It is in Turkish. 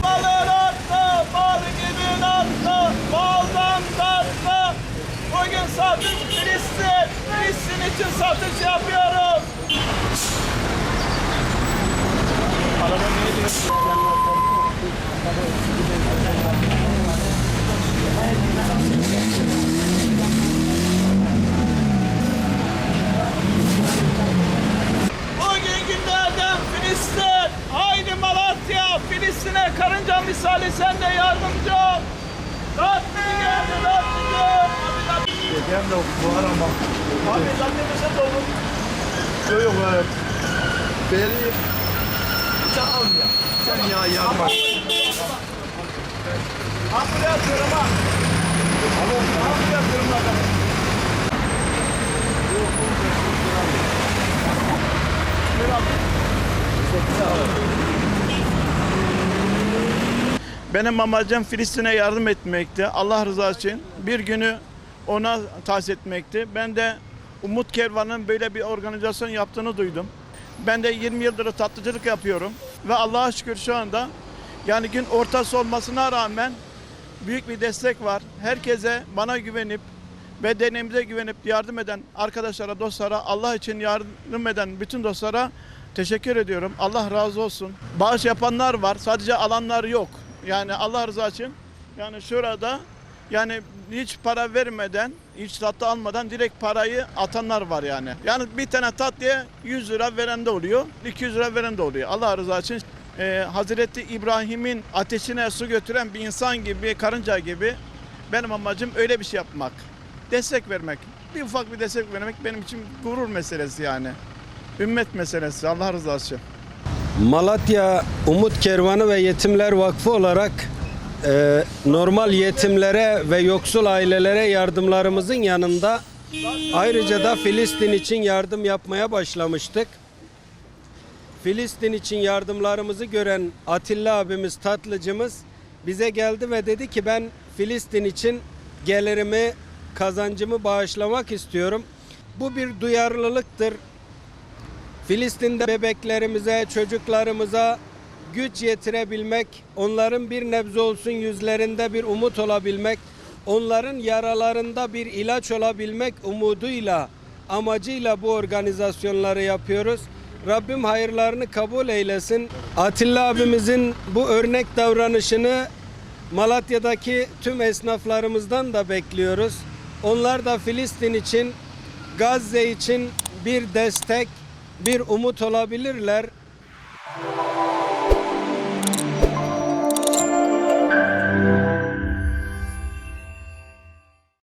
Balın attı, bal gibi attı, baldan tatlı. Bugün satış Filistin. Filistin için satış yapıyoruz. Araba niye diyor? Bugün günlerden Filistin. Haydi Malatya, Filistin'e karınca misali sen de yardımcı ol. Tatlı geldi, tatlı. Dedem de bu arama. Abi zaten sen de olur. Yok yok evet. Beni sen al ya. Sen ya yarma. Hamburger atıyorum ha. Hamburger atıyorum bakalım. Benim amacım Filistin'e yardım etmekti. Allah rızası için bir günü ona tahsis etmekti. Ben de Umut Kervan'ın böyle bir organizasyon yaptığını duydum. Ben de 20 yıldır tatlıcılık yapıyorum ve Allah'a şükür şu anda yani gün ortası olmasına rağmen büyük bir destek var. Herkese bana güvenip ve deneyimize güvenip yardım eden arkadaşlara, dostlara, Allah için yardım eden bütün dostlara teşekkür ediyorum. Allah razı olsun. Bağış yapanlar var. Sadece alanlar yok. Yani Allah rızası için yani şurada yani hiç para vermeden, hiç tatlı almadan direkt parayı atanlar var yani. Yani bir tane tatlıya 100 lira veren de oluyor, 200 lira veren de oluyor. Allah rızası için Hazreti İbrahim'in ateşine su götüren bir insan gibi, karınca gibi benim amacım öyle bir şey yapmak. Destek vermek. Bir ufak bir destek vermek benim için gurur meselesi yani. Ümmet meselesi. Allah rızası için. Malatya Umut Kervanı ve Yetimler Vakfı olarak normal yetimlere ve yoksul ailelere yardımlarımızın yanında ayrıca da Filistin için yardım yapmaya başlamıştık. Filistin için yardımlarımızı gören Atilla abimiz, tatlıcımız bize geldi ve dedi ki ben Filistin için gelirimi, kazancımı bağışlamak istiyorum. Bu bir duyarlılıktır. Filistin'de bebeklerimize, çocuklarımıza güç yetirebilmek, onların bir nebze olsun yüzlerinde bir umut olabilmek, onların yaralarında bir ilaç olabilmek umuduyla, amacıyla bu organizasyonları yapıyoruz. Rabbim hayırlarını kabul eylesin. Atilla abimizin bu örnek davranışını Malatya'daki tüm esnaflarımızdan da bekliyoruz. Onlar da Filistin için, Gazze için bir destek, bir umut olabilirler.